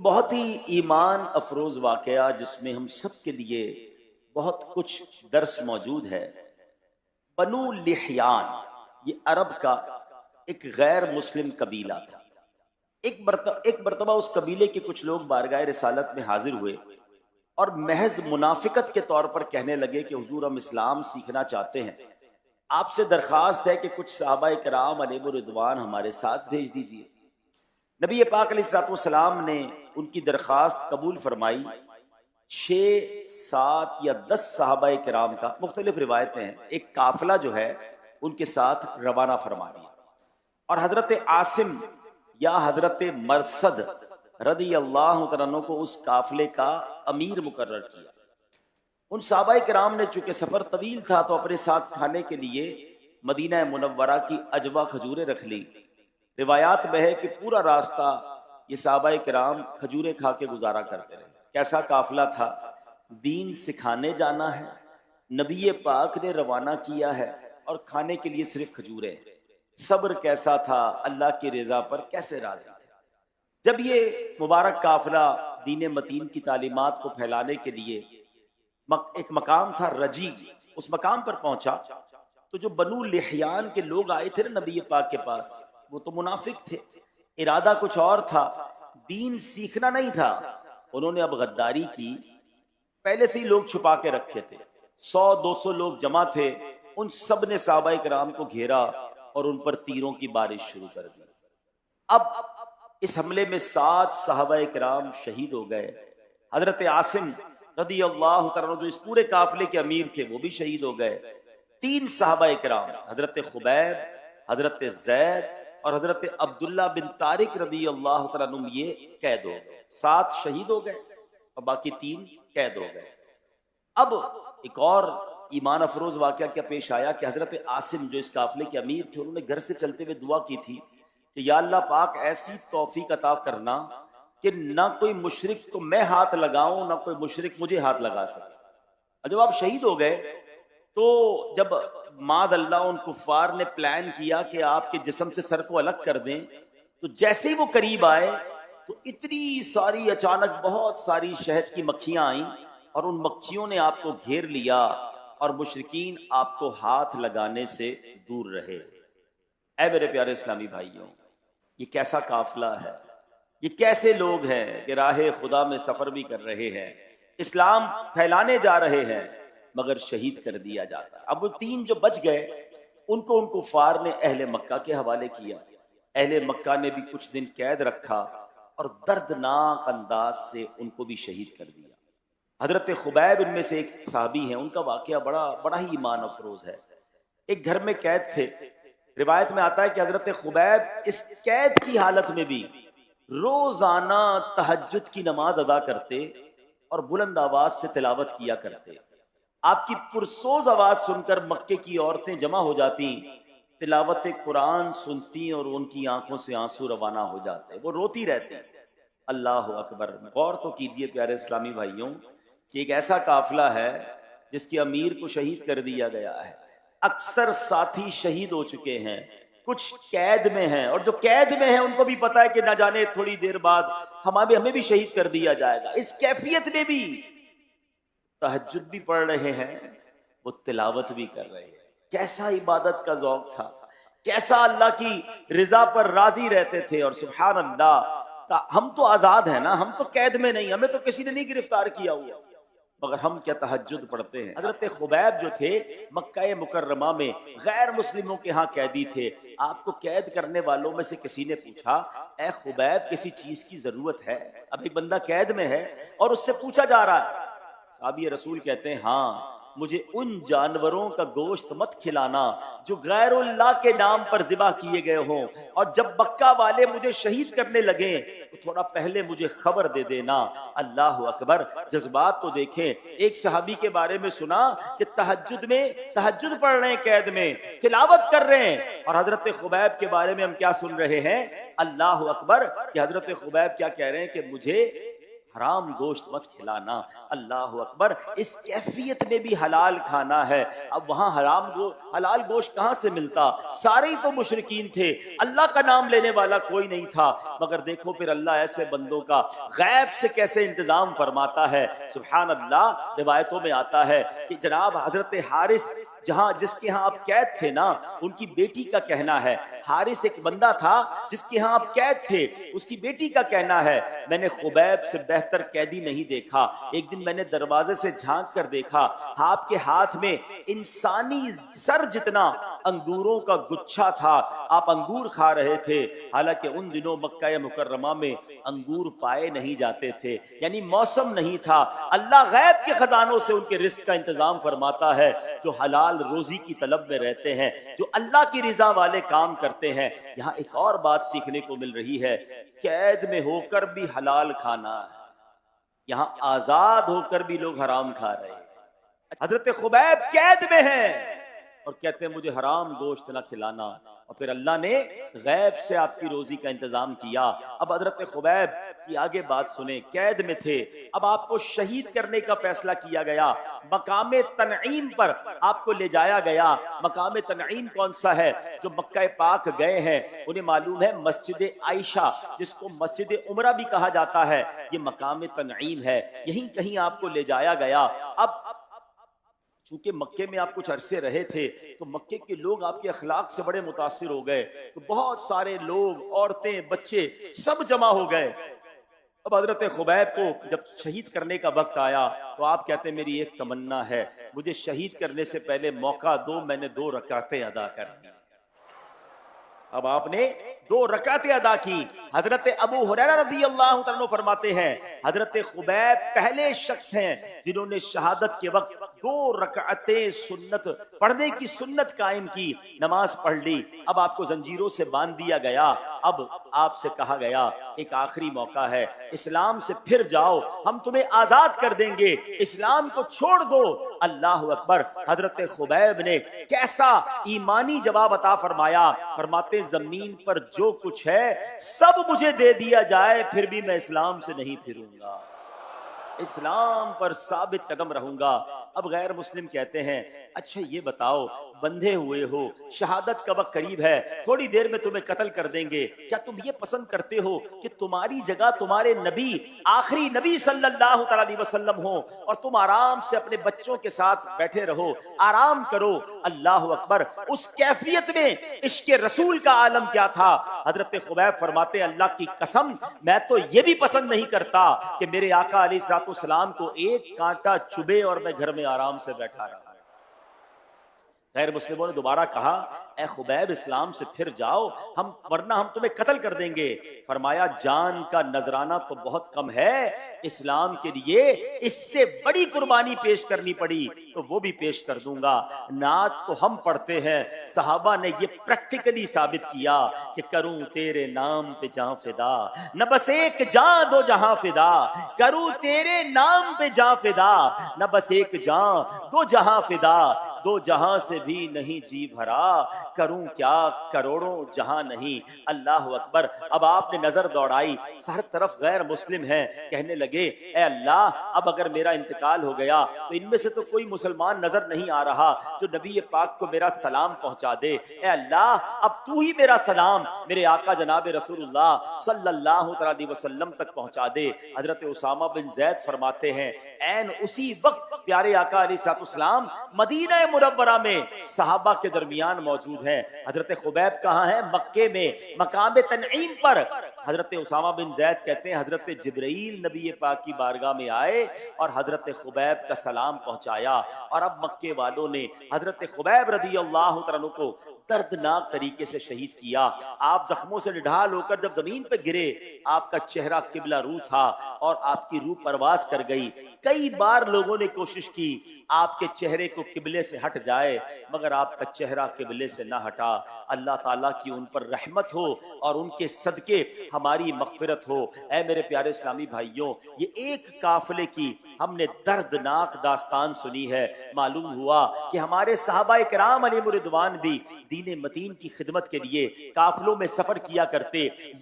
بہت ہی ایمان افروز واقعہ جس میں ہم سب کے لیے بہت کچھ درس موجود ہے۔ بنو لحیان یہ عرب کا ایک غیر مسلم قبیلہ تھا۔ ایک مرتبہ اس قبیلے کے کچھ لوگ بارگاہ رسالت میں حاضر ہوئے اور محض منافقت کے طور پر کہنے لگے کہ حضور ہم اسلام سیکھنا چاہتے ہیں، آپ سے درخواست ہے کہ کچھ صحابہ کرام علیہ رضوان ہمارے ساتھ بھیج دیجیے۔ نبی پاک علیہ الصلوۃ والسلام نے ان کی درخواست قبول فرمائی۔ 6 7 یا 10 صحابہ کرام کا، مختلف روایتیں ہیں، ایک قافلہ جو ہے ان کے ساتھ روانہ فرما دیا اور حضرت عاصم یا حضرت مرصد رضی اللہ تعالیٰ عنہ کو اس قافلے کا امیر مقرر کیا۔ ان صحابہ کرام نے چونکہ سفر طویل تھا تو اپنے ساتھ کھانے کے لیے مدینہ منورہ کی عجوہ کھجوریں رکھ لی۔ روایات میں ہے کہ پورا راستہ یہ صحابہ کرام کھجوریں کھا کے گزارا کرتے رہے۔ کیسا قافلہ تھا، دین سکھانے جانا ہے، نبی پاک نے روانہ کیا ہے اور کھانے کے لیے صرف کھجوریں۔ صبر کیسا تھا، اللہ کی رضا پر کیسے راضی تھے۔ جب یہ مبارک قافلہ دین متین کی تعلیمات کو پھیلانے کے لیے ایک مقام تھا رجی، اس مقام پر پہنچا تو جو بنو لحیان کے لوگ آئے تھے نا نبی پاک کے پاس، وہ تو منافق تھے، ارادہ کچھ اور تھا، دین سیکھنا نہیں تھا۔ انہوں نے اب غداری کی، پہلے سے ہی لوگ چھپا کے رکھے تھے، 100 200 لوگ جمع تھے، ان سب نے صحابہ کرام کو گھیرا اور ان پر تیروں کی بارش شروع کر دی۔ اب اس حملے میں 7 صحابہ کرام شہید ہو گئے۔ حضرت عاصم رضی اللہ تعالیٰ جو اس پورے قافلے کے امیر تھے وہ بھی شہید ہو گئے۔ 3 صحابہ کرام حضرت خبیب، حضرت زید اور حضرت عبداللہ بن طارق رضی اللہ تعالیٰ عنہ یہ قید ہو گئے۔ 7 شہید ہو گئے اور باقی 3 قید ہو گئے۔ اب ایک اور ایمان افروز واقعہ کیا پیش آیا کہ حضرت عاصم جو اس قافلے کے امیر تھے، انہوں نے گھر سے چلتے ہوئے دعا کی تھی کہ یا اللہ پاک ایسی توفیق عطا کرنا کہ نہ کوئی مشرک کو میں ہاتھ لگاؤں نہ کوئی مشرک مجھے ہاتھ لگا سکے۔ اور جب آپ شہید ہو گئے تو جب معاذ اللہ ان کفار نے پلان کیا کہ آپ کے جسم سے سر کو الگ کر دیں، تو جیسے ہی وہ قریب آئے تو اتنی ساری اچانک بہت ساری شہد کی مکھیاں آئیں اور ان مکھیوں نے آپ کو گھیر لیا اور مشرکین آپ کو ہاتھ لگانے سے دور رہے۔ اے میرے پیارے اسلامی بھائیوں، یہ کیسا قافلہ ہے، یہ کیسے لوگ ہیں کہ راہ خدا میں سفر بھی کر رہے ہیں، اسلام پھیلانے جا رہے ہیں، مگر شہید کر دیا جاتا ہے۔ اب وہ 3 جو بچ گئے ان کو ان کفار نے اہل مکہ کے حوالے کیا۔ اہل مکہ نے بھی کچھ دن قید رکھا اور دردناک انداز سے ان کو بھی شہید کر دیا۔ حضرت خبیب ان میں سے ایک صحابی ہیں، ان کا واقعہ بڑا ہی ایمان افروز ہے۔ ایک گھر میں قید تھے، روایت میں آتا ہے کہ حضرت خبیب اس قید کی حالت میں بھی روزانہ تہجد کی نماز ادا کرتے اور بلند آواز سے تلاوت کیا کرتے۔ آپ کی پرسوز آواز سن کر مکے کی عورتیں جمع ہو جاتی، تلاوت قرآن سنتی اور ان کی آنکھوں سے آنسو روانہ ہو جاتے، وہ روتی رہتی۔ اللہ اکبر! غور تو کیجئے پیارے اسلامی بھائیوں کہ ایک ایسا قافلہ ہے جس کے امیر کو شہید کر دیا گیا ہے، اکثر ساتھی شہید ہو چکے ہیں، کچھ قید میں ہیں، اور جو قید میں ہیں ان کو بھی پتا ہے کہ نہ جانے تھوڑی دیر بعد ہمیں بھی شہید کر دیا جائے گا۔ اس کیفیت میں بھی تہجد بھی پڑھ رہے ہیں، وہ تلاوت بھی کر رہے ہیں۔ کیسا عبادت کا ذوق تھا، کیسا اللہ کی رضا پر راضی رہتے تھے۔ اور سبحان اللہ، ہم تو آزاد ہیں نا، ہم تو قید میں نہیں، ہمیں تو کسی نے نہیں گرفتار کیا ہوا، مگر ہم کیا تہجد پڑھتے ہیں۔ حضرت خبیب جو تھے مکہ مکرمہ میں غیر مسلموں کے ہاں قیدی تھے۔ آپ کو قید کرنے والوں میں سے کسی نے پوچھا، اے خبیب کسی چیز کی ضرورت ہے؟ اب ایک بندہ قید میں ہے اور اس سے پوچھا جا رہا ہے۔ صحابی رسول کہتے ہیں ہاں، مجھے ان جانوروں کا گوشت مت کھلانا جو غیر اللہ کے نام پر ذبح کیے گئے ہوں، اور جب مکہ والے مجھے شہید کرنے لگیں تو تھوڑا پہلے مجھے خبر دے دینا۔ اللہ اکبر! جذبات تو دیکھیں۔ ایک صحابی کے بارے میں سنا کہ تہجد پڑھ رہے ہیں، قید میں تلاوت کر رہے ہیں، اور حضرت خبیب کے بارے میں ہم کیا سن رہے ہیں؟ اللہ اکبر! کہ حضرت خبیب کیا کہہ رہے ہیں کہ مجھے حرام گوشت مت کھلانا۔ اللہ اکبر، اس کیفیت میں بھی حلال کھانا ہے۔ اب وہاں حلال گوشت کہاں سے ملتا؟ سارے ہی تو مشرکین تھے، اللہ کا نام لینے والا کوئی نہیں تھا۔ مگر دیکھو پھر اللہ ایسے بندوں کا غیب سے کیسے انتظام فرماتا ہے، سبحان اللہ۔ روایتوں میں آتا ہے کہ جناب حضرت حارث جس کے ہاں آپ قید تھے نا، ان کی بیٹی کا کہنا ہے، حارث ایک بندہ تھا جس کے ہاں آپ قید تھے، اس کی بیٹی کا کہنا ہے میں نے خبیب سے بہتر قیدی نہیں دیکھا۔ ایک دن میں نے دروازے سے جھانک کر دیکھا، آپ کے ہاتھ میں انسانی سر جتنا انگوروں کا گچھا تھا، آپ انگور کھا رہے تھے۔ حالانکہ ان دنوں مکہ مکرمہ میں انگور پائے نہیں جاتے تھے، یعنی موسم نہیں تھا۔ اللہ غیب کے خزانوں سے ان کے رزق کا انتظام فرماتا ہے، جو حلال روزی کی طلب میں رہتے ہیں، جو اللہ کی رضا والے کام کرتے ہیں۔ یہاں ایک اور بات سیکھنے کو مل رہی ہے، قید میں ہو کر بھی حلال کھانا ہے، یہاں آزاد ہو کر بھی لوگ حرام کھا رہے ہیں۔ حضرت خبیب قید میں ہیں اور کہتے ہیں مجھے حرام گوشت نہ کھلانا، اور پھر اللہ نے غیب سے آپ کی روزی کا انتظام کیا۔ اب حضرت خبیب کی آگے بات سنیں، قید میں تھے، اب آپ کو شہید کرنے کا فیصلہ کیا گیا، مقام تنعیم پر آپ کو لے جایا گیا۔ مقام تنعیم کون سا ہے؟ جو مکہ پاک گئے ہیں انہیں معلوم ہے، مسجد عائشہ جس کو مسجد عمرہ بھی کہا جاتا ہے، یہ مقام تنعیم ہے، یہیں کہیں آپ کو لے جایا گیا۔ اب چونکہ مکے میں آپ کچھ عرصے رہے تھے تو مکے کے لوگ آپ کے اخلاق سے بڑے متاثر ہو گئے، تو بہت سارے لوگ، عورتیں، بچے سب جمع ہو گئے۔ اب حضرت خبیب کو جب شہید کرنے کا وقت آیا تو آپ کہتے ہیں میری ایک تمنا ہے، مجھے شہید کرنے سے پہلے موقع دو، میں نے 2 رکعتیں ادا کرنی۔ اب آپ نے 2 رکعتیں ادا کی۔ حضرت ابو ہریرہ رضی اللہ عنہ فرماتے ہیں حضرت خبیب پہلے شخص ہیں جنہوں نے شہادت کے وقت 2 رکعتیں سنت پڑھنے کی سنت قائم کی، نماز پڑھ لی۔ اب آپ کو زنجیروں سے باندھ دیا گیا، اب آپ سے کہا گیا ایک آخری موقع ہے، اسلام سے پھر جاؤ، ہم تمہیں آزاد کر دیں گے، اسلام کو چھوڑ دو۔ اللہ اکبر، حضرت خبیب نے کیسا ایمانی جواب عطا فرمایا، فرماتے زمین پر جو کچھ ہے سب مجھے دے دیا جائے پھر بھی میں اسلام سے نہیں پھروں گا، اسلام پر ثابت قدم رہوں گا۔ اب غیر مسلم کہتے ہیں اچھا یہ بتاؤ، بندھے ہوئے ہو، شہادت کا وقت قریب ہے، تھوڑی دیر میں تمہیں قتل کر دیں گے، کیا تم یہ پسند کرتے ہو کہ تمہاری جگہ تمہارے نبی، آخری نبی صلی اللہ علیہ وسلم ہو اور تم آرام سے اپنے بچوں کے ساتھ بیٹھے رہو، آرام کرو؟ اللہ اکبر، اس کیفیت میں عشق رسول کا عالم کیا تھا۔ حضرت خبیب فرماتے اللہ کی قسم میں تو یہ بھی پسند نہیں کرتا کہ میرے آقا علیہ الصلوۃ والسلام کو ایک کانٹا چبھے اور میں گھر میں آرام سے بیٹھا رہا۔ غیر مسلموں نے دوبارہ کہا اے خبیب اسلام سے پھر جاؤ، ورنہ ہم تمہیں قتل کر دیں گے۔ فرمایا جان کا نذرانہ تو بہت کم ہے، اسلام کے لیے اس سے بڑی قربانی پیش کرنی پڑی تو وہ بھی پیش کر دوں گا۔ نعت تو ہم پڑھتے ہیں، صحابہ نے یہ پریکٹیکلی ثابت کیا کہ کروں تیرے نام پہ جاں فدا، نہ بس ایک جاں 2 جہاں فدا، کروں تیرے نام پہ جاں فدا، نہ بس ایک جاں 2 جہاں فدا، 2 جہاں سے بھی نہیں جی بھرا، کروں کیا کروڑوں جہاں نہیں۔ اللہ اکبر، اب آپ نے نظر دوڑائی، ہر طرف غیر مسلم ہیں، کہنے لگے اے اللہ اب اگر میرا انتقال ہو گیا تو ان میں سے تو کوئی مسلمان نظر نہیں آ رہا جو نبی پاک کو میرا سلام پہنچا دے، اے اللہ اب تو ہی میرا سلام میرے آقا جناب رسول اللہ صلی اللہ علیہ وسلم تک پہنچا دے۔ حضرت اسامہ بن زید فرماتے ہیں عین اسی وقت پیارے آقا علیہ الصلوۃ والسلام مدینہ منورہ میں صحابہ کے درمیان موجود ہیں۔ حضرت خبیب کہاں ہیں؟ مکے میں، مقام تنعیم پر۔ حضرت اسامہ بن زید کہتے ہیں حضرت جبرائیل نبی پاک کی بارگاہ میں آئے اور حضرت خبیب کا سلام پہنچایا، اور اب مکے والوں نے حضرت خبیب رضی اللہ عنہ کو دردناک طریقے سے شہید کیا۔ آپ زخموں سے نڈھال ہو کر جب زمین پہ گرے، آپ کا چہرہ قبلہ رو تھا اور آپ کی روح پرواز کر گئی۔ کئی بار لوگوں نے کوشش کی آپ کے چہرے کو قبلے سے ہٹ جائے، مگر آپ کا چہرہ قبلے سے نہ ہٹا۔ اللہ تعالیٰ کی ان پر رحمت ہو اور ان کے صدقے ہماری مغفرت ہو۔ اے میرے پیارے اسلامی بھائیوں، یہ ایک قافلے کی ہم نے دردناک داستان سنی ہے۔ معلوم ہوا کہ ہمارے صحابہ کرام علیہم رضوان بھی دین متین کی خدمت کے لیے قافلوں میں سفر کیا کرتے۔ یہ